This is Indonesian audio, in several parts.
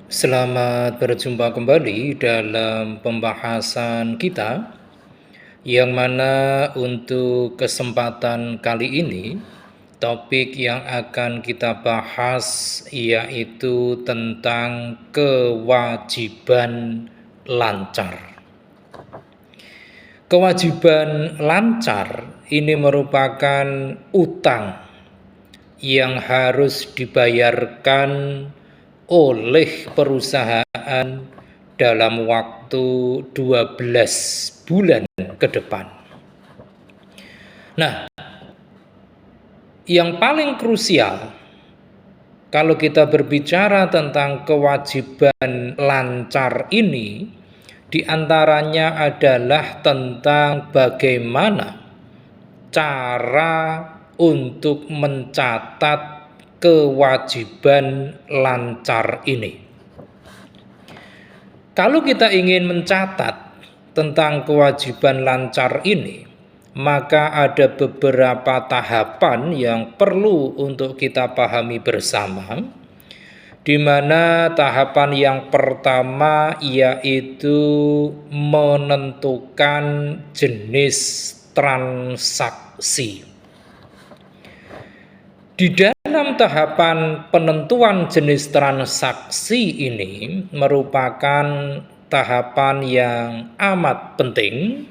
Selamat berjumpa kembali dalam pembahasan kita, yang mana untuk kesempatan kali ini, topik yang akan kita bahas yaitu tentang kewajiban lancar. Kewajiban lancar ini merupakan utang yang harus dibayarkan oleh perusahaan dalam waktu 12 bulan ke depan. Nah, yang paling krusial kalau kita berbicara tentang kewajiban lancar ini, diantaranya adalah tentang bagaimana cara untuk mencatat kewajiban lancar ini. Kalau kita ingin mencatat tentang kewajiban lancar ini, maka ada beberapa tahapan yang perlu untuk kita pahami bersama, di mana tahapan yang pertama yaitu menentukan jenis transaksi. Di dalam tahapan penentuan jenis transaksi ini merupakan tahapan yang amat penting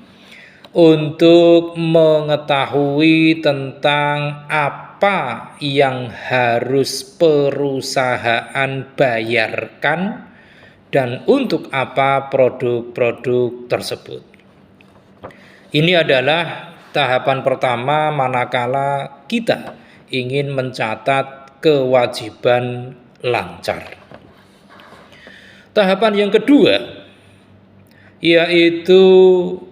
untuk mengetahui tentang apa yang harus perusahaan bayarkan dan untuk apa produk-produk tersebut. Ini adalah tahapan pertama manakala kita ingin mencatat kewajiban lancar. Tahapan yang kedua yaitu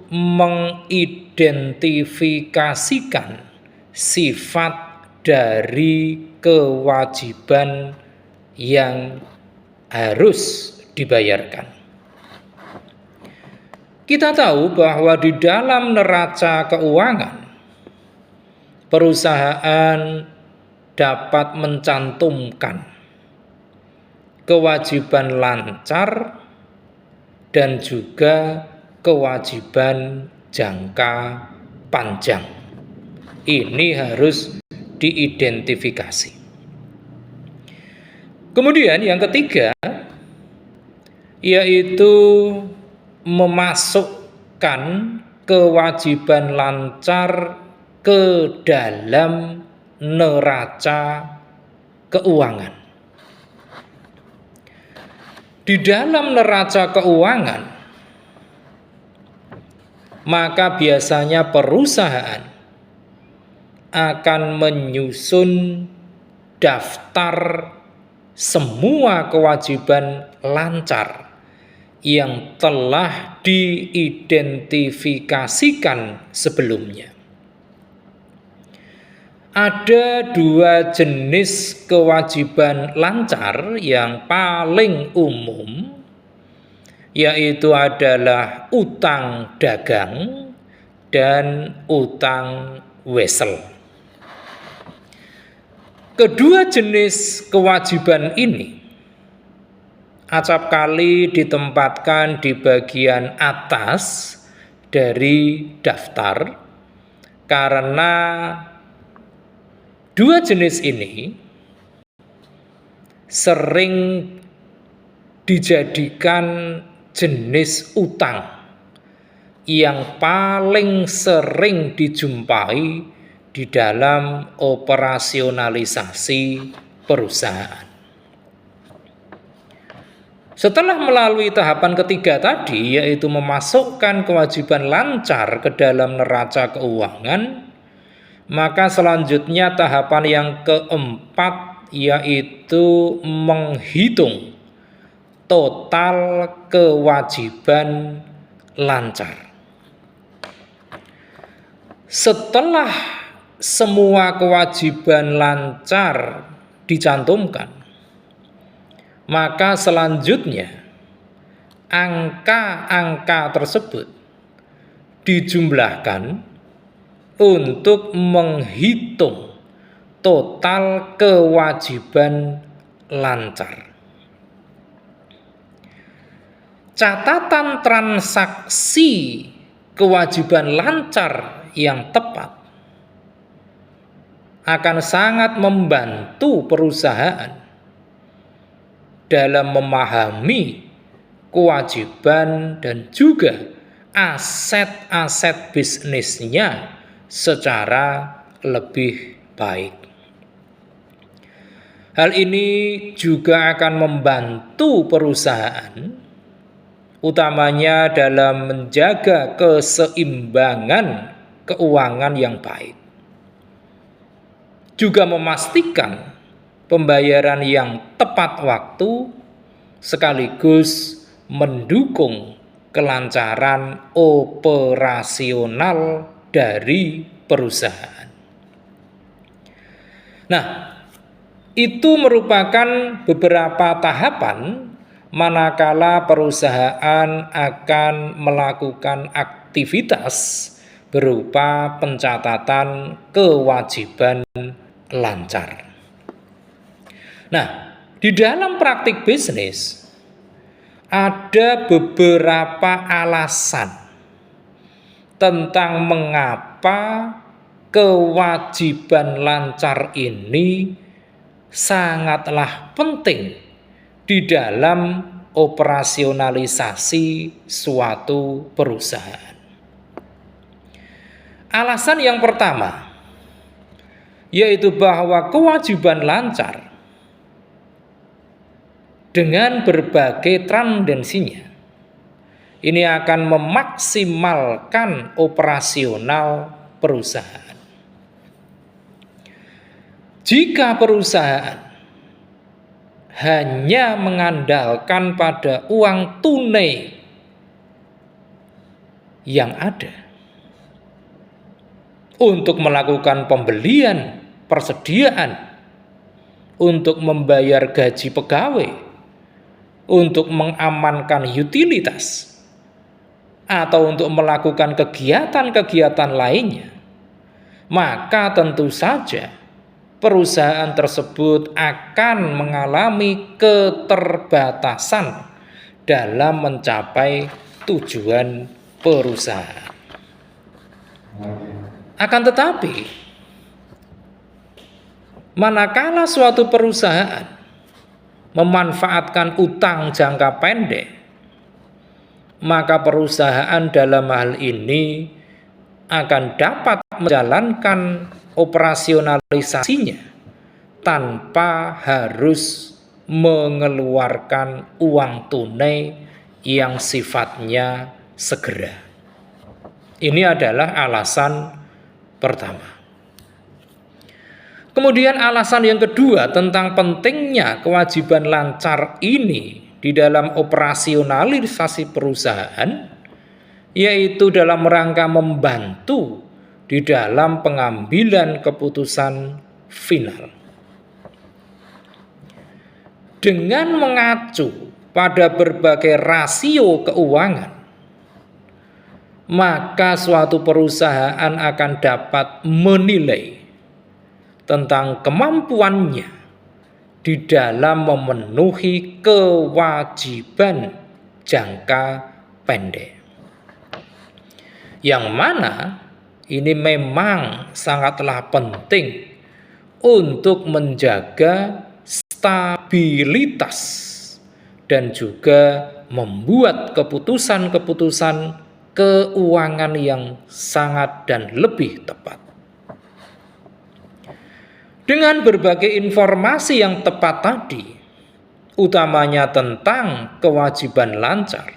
mengidentifikasikan sifat dari kewajiban yang harus dibayarkan. Kita tahu bahwa di dalam neraca keuangan, perusahaan dapat mencantumkan kewajiban lancar dan juga kewajiban jangka panjang. Ini harus diidentifikasi. Kemudian yang ketiga yaitu memasukkan kewajiban lancar ke dalam neraca keuangan. Di dalam neraca keuangan, maka biasanya perusahaan akan menyusun daftar semua kewajiban lancar yang telah diidentifikasikan sebelumnya. Ada dua jenis kewajiban lancar yang paling umum, yaitu adalah utang dagang dan utang wesel. Kedua jenis kewajiban ini acap kali ditempatkan di bagian atas dari daftar karena dua jenis ini sering dijadikan jenis utang yang paling sering dijumpai di dalam operasionalisasi perusahaan. Setelah melalui tahapan ketiga tadi, yaitu memasukkan kewajiban lancar ke dalam neraca keuangan, maka selanjutnya tahapan yang keempat yaitu menghitung total kewajiban lancar. Setelah semua kewajiban lancar dicantumkan, maka selanjutnya angka-angka tersebut dijumlahkan untuk menghitung total kewajiban lancar. catatan transaksi kewajiban lancar yang tepat akan sangat membantu perusahaan dalam memahami kewajiban dan juga aset-aset bisnisnya secara lebih baik. Hal ini juga akan membantu perusahaan, utamanya dalam menjaga keseimbangan keuangan yang baik. Juga memastikan pembayaran yang tepat waktu sekaligus mendukung kelancaran operasional dari perusahaan. Nah, itu merupakan beberapa tahapan manakala perusahaan akan melakukan aktivitas berupa pencatatan kewajiban lancar. Nah, di dalam praktik bisnis ada beberapa alasan tentang mengapa kewajiban lancar ini sangatlah penting di dalam operasionalisasi suatu perusahaan. Alasan yang pertama yaitu bahwa kewajiban lancar dengan berbagai tendensinya ini akan memaksimalkan operasional perusahaan. Jika perusahaan hanya mengandalkan pada uang tunai yang ada untuk melakukan pembelian, persediaan, untuk membayar gaji pegawai, untuk mengamankan utilitas, atau untuk melakukan kegiatan-kegiatan lainnya, maka tentu saja perusahaan tersebut akan mengalami keterbatasan dalam mencapai tujuan perusahaan. Akan tetapi, manakala suatu perusahaan memanfaatkan utang jangka pendek, maka perusahaan dalam hal ini akan dapat menjalankan operasionalisasinya tanpa harus mengeluarkan uang tunai yang sifatnya segera. Ini adalah alasan pertama. Kemudian alasan yang kedua tentang pentingnya kewajiban lancar ini di dalam operasionalisasi perusahaan, yaitu dalam rangka membantu di dalam pengambilan keputusan final. Dengan mengacu pada berbagai rasio keuangan, maka suatu perusahaan akan dapat menilai tentang kemampuannya di dalam memenuhi kewajiban jangka pendek. Yang mana ini memang sangatlah penting untuk menjaga stabilitas dan juga membuat keputusan-keputusan keuangan yang sangat dan lebih tepat. Dengan berbagai informasi yang tepat tadi, utamanya tentang kewajiban lancar,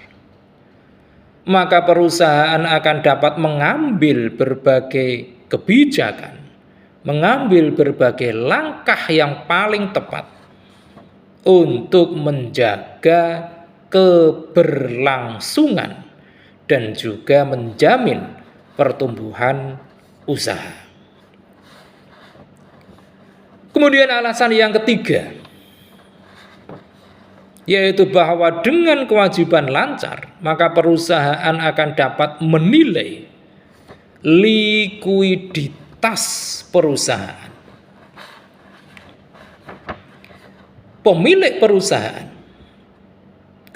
maka perusahaan akan dapat mengambil berbagai kebijakan, mengambil berbagai langkah yang paling tepat untuk menjaga keberlangsungan dan juga menjamin pertumbuhan usaha. Kemudian alasan yang ketiga, yaitu bahwa dengan kewajiban lancar, maka perusahaan akan dapat menilai likuiditas perusahaan. Pemilik perusahaan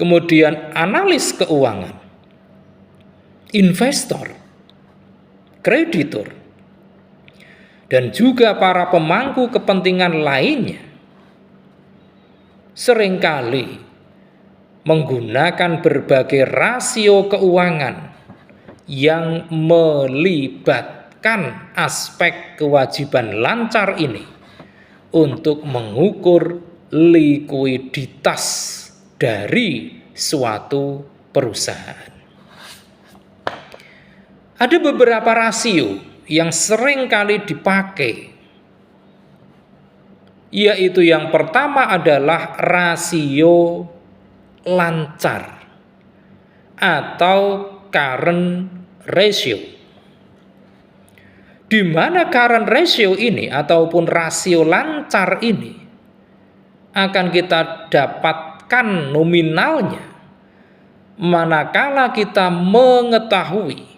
kemudian analis keuangan, investor, kreditur, dan juga para pemangku kepentingan lainnya seringkali menggunakan berbagai rasio keuangan yang melibatkan aspek kewajiban lancar ini untuk mengukur likuiditas dari suatu perusahaan. Ada beberapa rasio yang sering kali dipakai, yaitu yang pertama adalah rasio lancar atau current ratio, di mana current ratio ini ataupun rasio lancar ini akan kita dapatkan nominalnya manakala kita mengetahui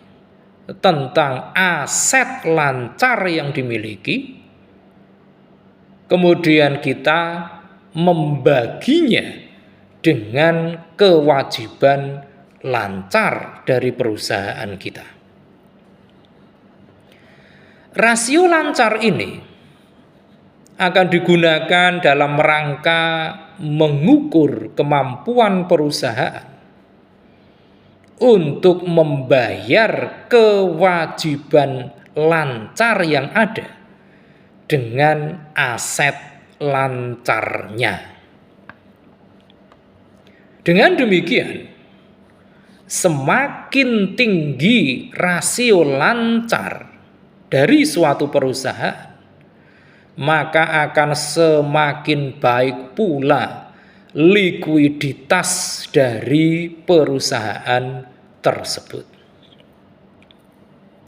tentang aset lancar yang dimiliki, kemudian kita membaginya dengan kewajiban lancar dari perusahaan kita. Rasio lancar ini akan digunakan dalam rangka mengukur kemampuan perusahaan untuk membayar kewajiban lancar yang ada dengan aset lancarnya. Dengan demikian, semakin tinggi rasio lancar dari suatu perusahaan, maka akan semakin baik pula likuiditas dari perusahaan tersebut.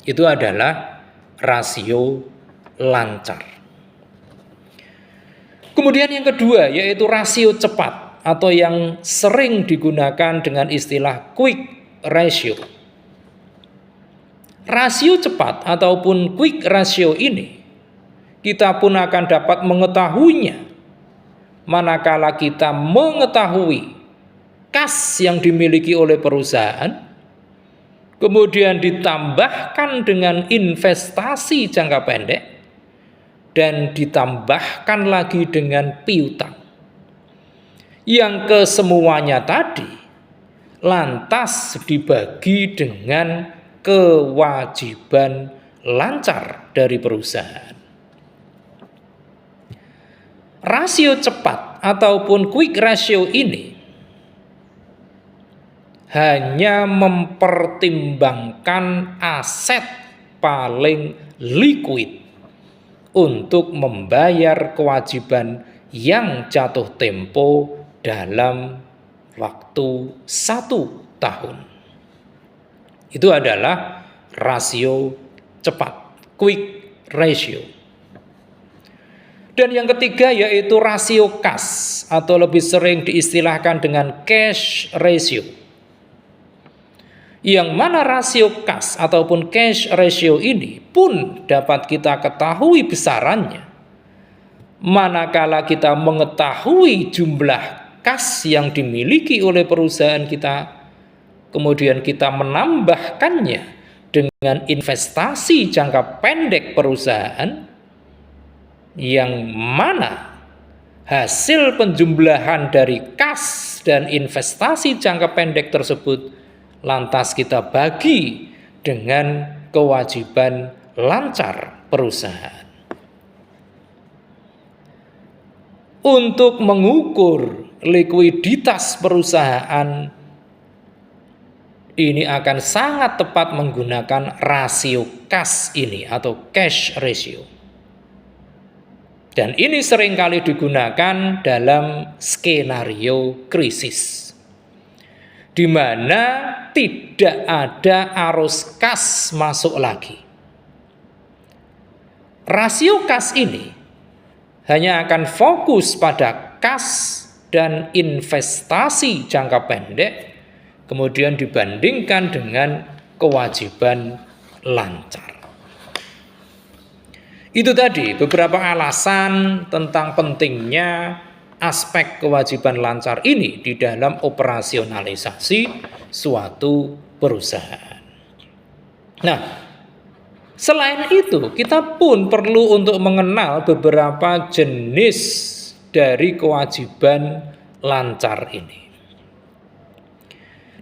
Itu adalah rasio lancar. Kemudian yang kedua yaitu rasio cepat atau yang sering digunakan dengan istilah quick ratio. Rasio cepat ataupun quick ratio ini kita pun akan dapat mengetahuinya manakala kita mengetahui kas yang dimiliki oleh perusahaan, kemudian ditambahkan dengan investasi jangka pendek, dan ditambahkan lagi dengan piutang. Yang kesemuanya tadi lantas dibagi dengan kewajiban lancar dari perusahaan. Rasio cepat ataupun quick ratio ini hanya mempertimbangkan aset paling liquid untuk membayar kewajiban yang jatuh tempo dalam waktu 1 tahun. Itu adalah rasio cepat, quick ratio. Dan yang ketiga yaitu rasio kas atau lebih sering diistilahkan dengan cash ratio. Yang mana rasio kas ataupun cash ratio ini pun dapat kita ketahui besarannya manakala kita mengetahui jumlah kas yang dimiliki oleh perusahaan kita, kemudian kita menambahkannya dengan investasi jangka pendek perusahaan, yang mana hasil penjumlahan dari kas dan investasi jangka pendek tersebut lantas kita bagi dengan kewajiban lancar perusahaan. Untuk mengukur likuiditas perusahaan ini akan sangat tepat menggunakan rasio kas ini atau cash ratio. Dan ini seringkali digunakan dalam skenario krisis, di mana tidak ada arus kas masuk lagi. Rasio kas ini hanya akan fokus pada kas dan investasi jangka pendek, kemudian dibandingkan dengan kewajiban lancar. Itu tadi beberapa alasan tentang pentingnya aspek kewajiban lancar ini di dalam operasionalisasi suatu perusahaan. Nah, selain itu, kita pun perlu untuk mengenal beberapa jenis dari kewajiban lancar ini.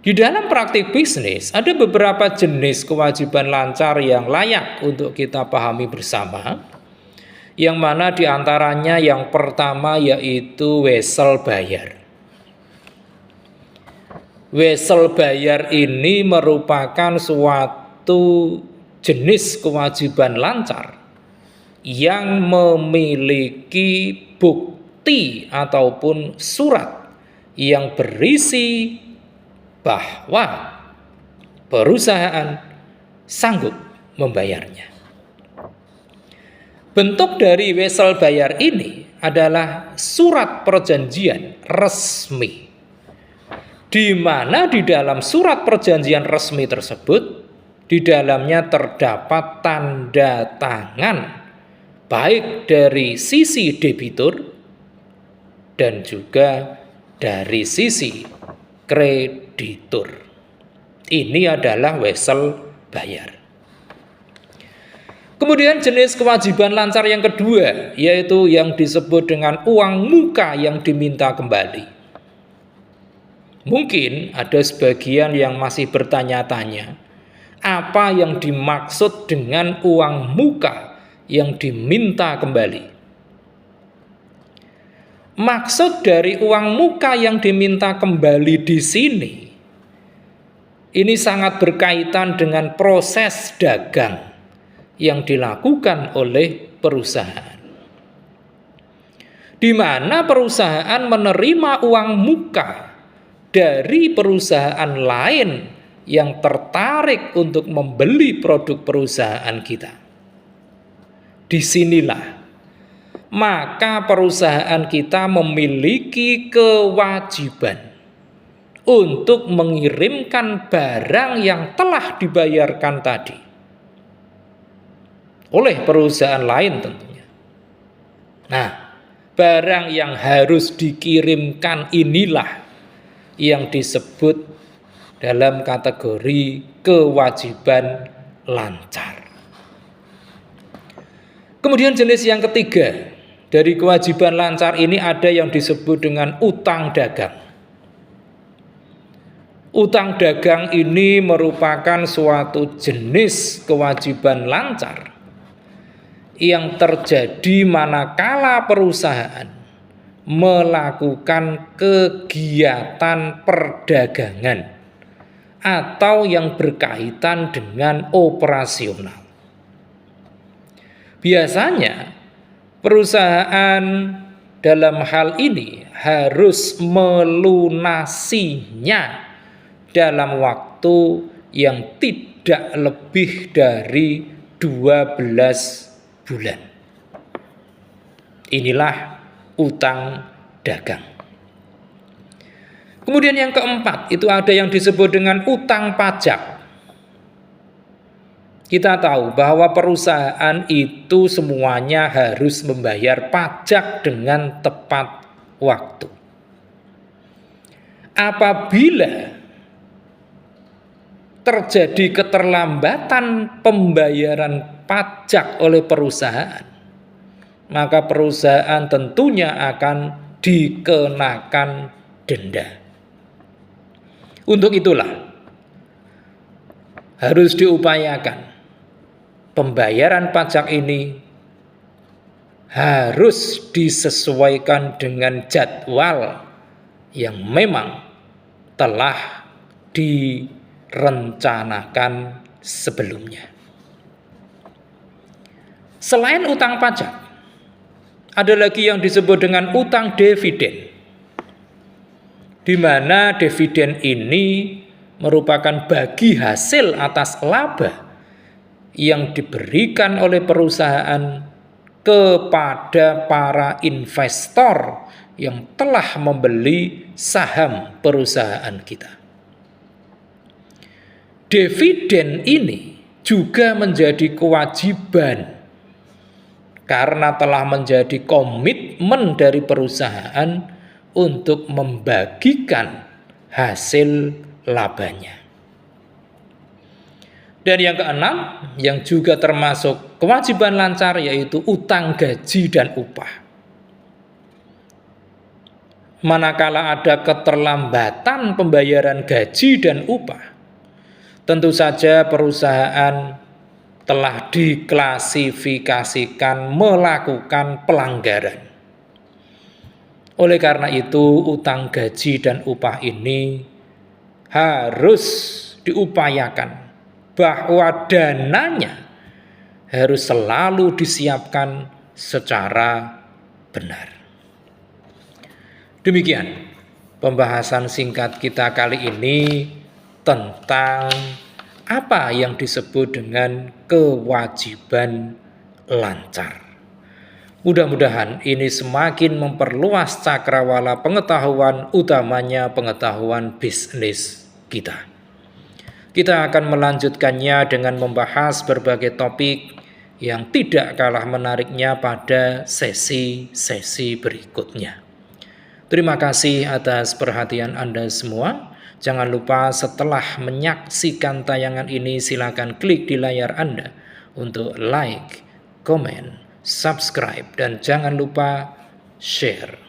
Di dalam praktik bisnis, ada beberapa jenis kewajiban lancar yang layak untuk kita pahami bersama, yang mana diantaranya yang pertama yaitu wesel bayar. Wesel bayar ini merupakan suatu jenis kewajiban lancar yang memiliki bukti ataupun surat yang berisi bahwa perusahaan sanggup membayarnya. Bentuk dari wesel bayar ini adalah surat perjanjian resmi, di mana di dalam surat perjanjian resmi tersebut di dalamnya terdapat tanda tangan baik dari sisi debitur dan juga dari sisi kreditur. Ini adalah wesel bayar. Kemudian jenis kewajiban lancar yang kedua yaitu yang disebut dengan uang muka yang diminta kembali. Mungkin ada sebagian yang masih bertanya-tanya, apa yang dimaksud dengan uang muka yang diminta kembali? Maksud dari uang muka yang diminta kembali di sini, ini sangat berkaitan dengan proses dagang yang dilakukan oleh perusahaan, di mana perusahaan menerima uang muka dari perusahaan lain yang tertarik untuk membeli produk perusahaan kita. Disinilah maka perusahaan kita memiliki kewajiban untuk mengirimkan barang yang telah dibayarkan tadi oleh perusahaan lain tentunya. Nah, barang yang harus dikirimkan inilah yang disebut dalam kategori kewajiban lancar. Kemudian jenis yang ketiga dari kewajiban lancar ini ada yang disebut dengan utang dagang. Utang dagang ini merupakan suatu jenis kewajiban lancar yang terjadi manakala perusahaan melakukan kegiatan perdagangan atau yang berkaitan dengan operasional. Biasanya perusahaan dalam hal ini harus melunasinya dalam waktu yang tidak lebih dari 12 bulan. Inilah utang dagang. Kemudian yang keempat, itu ada yang disebut dengan utang pajak. Kita tahu bahwa perusahaan itu semuanya harus membayar pajak dengan tepat waktu. Apabila terjadi keterlambatan pembayaran pajak oleh perusahaan, maka perusahaan tentunya akan dikenakan denda. Untuk itulah harus diupayakan pembayaran pajak ini harus disesuaikan dengan jadwal yang memang telah direncanakan sebelumnya. Selain utang pajak, ada lagi yang disebut dengan utang dividen, di mana dividen ini merupakan bagi hasil atas laba yang diberikan oleh perusahaan kepada para investor yang telah membeli saham perusahaan kita. Dividen ini juga menjadi kewajiban karena telah menjadi komitmen dari perusahaan untuk membagikan hasil labanya. Dan yang keenam, yang juga termasuk kewajiban lancar, yaitu utang gaji dan upah. Manakala ada keterlambatan pembayaran gaji dan upah, tentu saja perusahaan telah diklasifikasikan melakukan pelanggaran. Oleh karena itu, utang gaji dan upah ini harus diupayakan bahwa dananya harus selalu disiapkan secara benar. Demikian pembahasan singkat kita kali ini tentang apa yang disebut dengan kewajiban lancar. Mudah-mudahan ini semakin memperluas cakrawala pengetahuan, utamanya pengetahuan bisnis kita. Kita akan melanjutkannya dengan membahas berbagai topik yang tidak kalah menariknya pada sesi-sesi berikutnya. Terima kasih atas perhatian Anda semua. Jangan lupa setelah menyaksikan tayangan ini silakan klik di layar Anda untuk like, komen, subscribe, dan jangan lupa share.